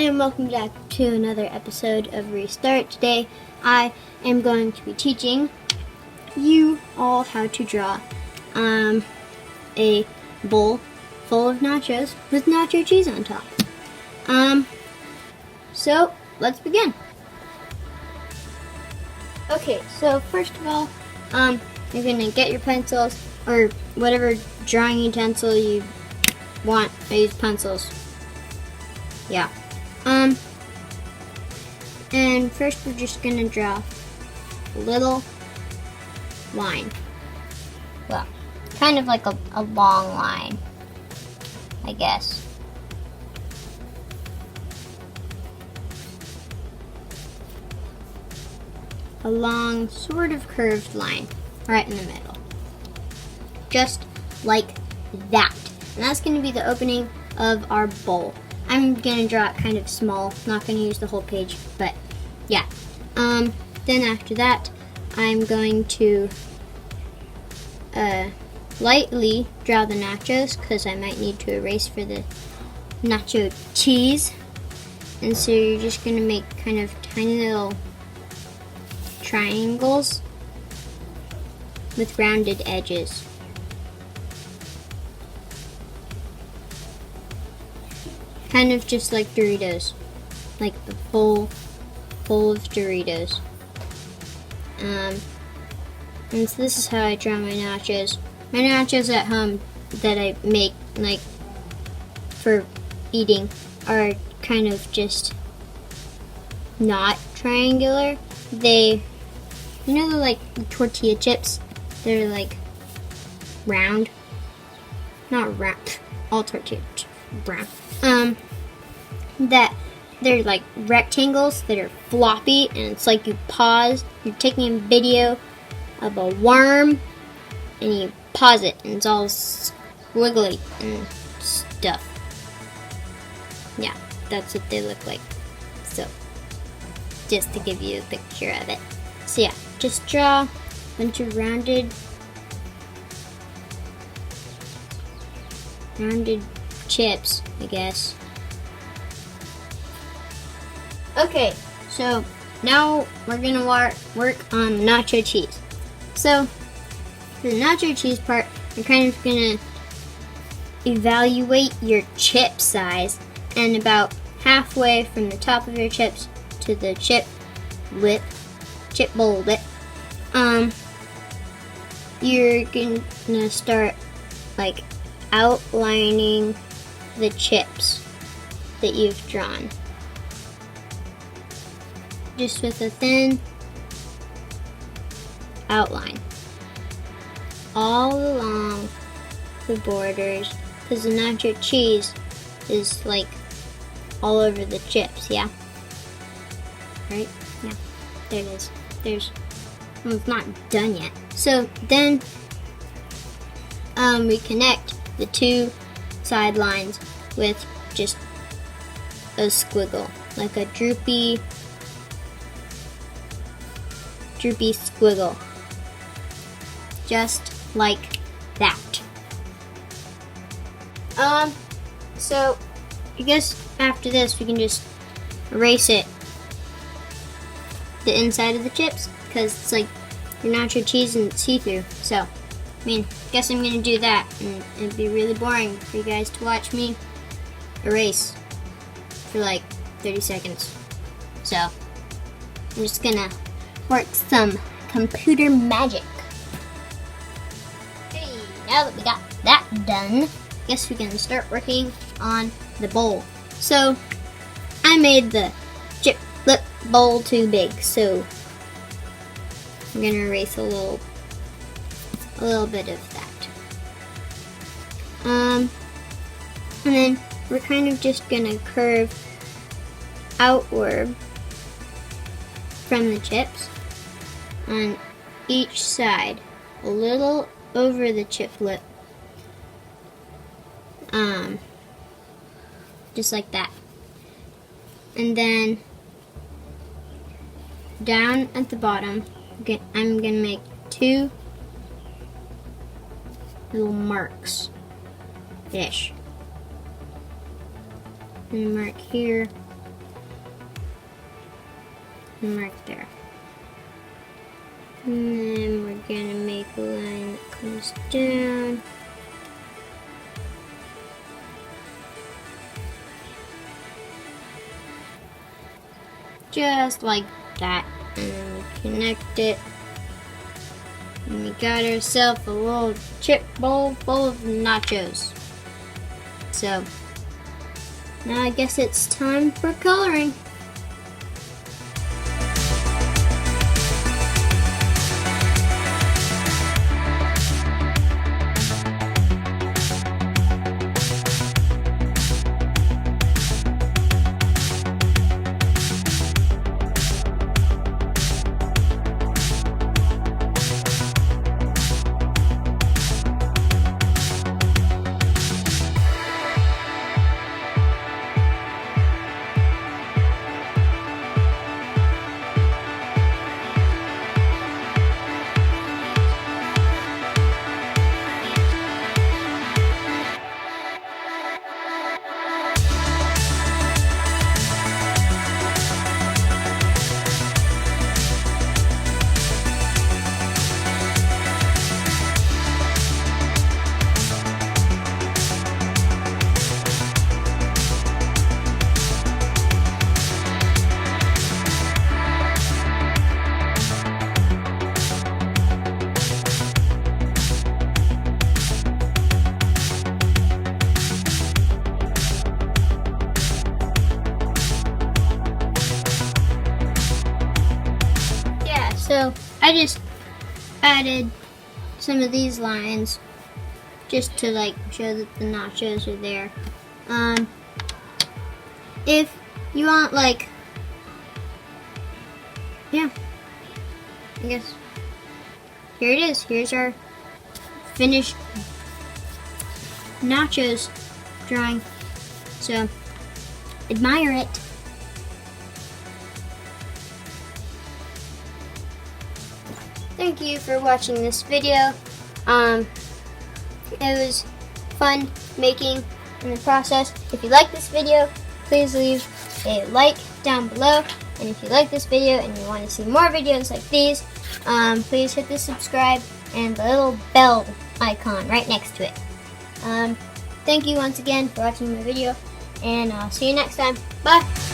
and welcome back to another episode of Restart. Today I am going to be teaching you all how to draw a bowl full of nachos with nacho cheese on top. So let's begin. Okay, so first of all, you're gonna get your pencils or whatever drawing utensil you want. I use pencils. Yeah. And first we're just gonna draw a little line. Well, kind of like a long line, I guess. A long, sort of curved line right in the middle. Just like that. And that's gonna be the opening of our bowl. I'm gonna draw it kind of small, not gonna use the whole page, but yeah. Then after that, I'm going to lightly draw the nachos because I might need to erase for the nacho cheese. And so you're just gonna make kind of tiny little triangles with rounded edges. Kind of just like Doritos, like the bowl of Doritos. And so this is how I draw my nachos. My nachos at home that I make, like, for eating are kind of just not triangular. They, you know, the like tortilla chips? They're like round. Not round. All tortilla chips brown. That they're like rectangles that are floppy, and it's like you pause. You're taking a video of a worm, and you pause it, and it's all squiggly and stuff. Yeah, that's what they look like. So, just to give you a picture of it. So yeah, just draw a bunch of rounded chips, I guess. Okay, so now we're gonna work on nacho cheese. So for the nacho cheese part, you're kind of gonna evaluate your chip size, and about halfway from the top of your chips to the chip bowl lip, you're gonna start like outlining the chips that you've drawn. Just with a thin outline all along the borders, because the nacho cheese is like all over the chips, yeah? Right? Yeah, there it is. Well, it's not done yet. So then we connect the two sidelines with just a squiggle, like a droopy squiggle, just like that. So I guess after this we can just erase it, the inside of the chips, because it's like your nacho cheese and it's see-through. So I mean, guess I'm gonna do that, and it'd be really boring for you guys to watch me erase for like 30 seconds. So I'm just gonna work some computer magic. Okay, now that we got that done, guess we can start working on the bowl. So I made the chip lip bowl too big, so I'm gonna erase a little bit of that. And then we're kind of just gonna curve outward from the chips on each side, a little over the chip lip, just like that. And then down at the bottom, I'm gonna make two little marks-ish. And mark here right there. And then we're gonna make a line that comes down. Just like that. And then we connect it. And we got ourselves a little chip bowl full of nachos. So, now I guess it's time for coloring. So I just added some of these lines just to like show that the nachos are there. If you want, like, yeah, I guess here it is. Here's our finished nachos drawing. So admire it. Thank you for watching this video. It was fun making in the process. If you like this video, please leave a like down below. And if you like this video and you want to see more videos like these, please hit the subscribe and the little bell icon right next to it. Thank you once again for watching my video, and I'll see you next time. Bye!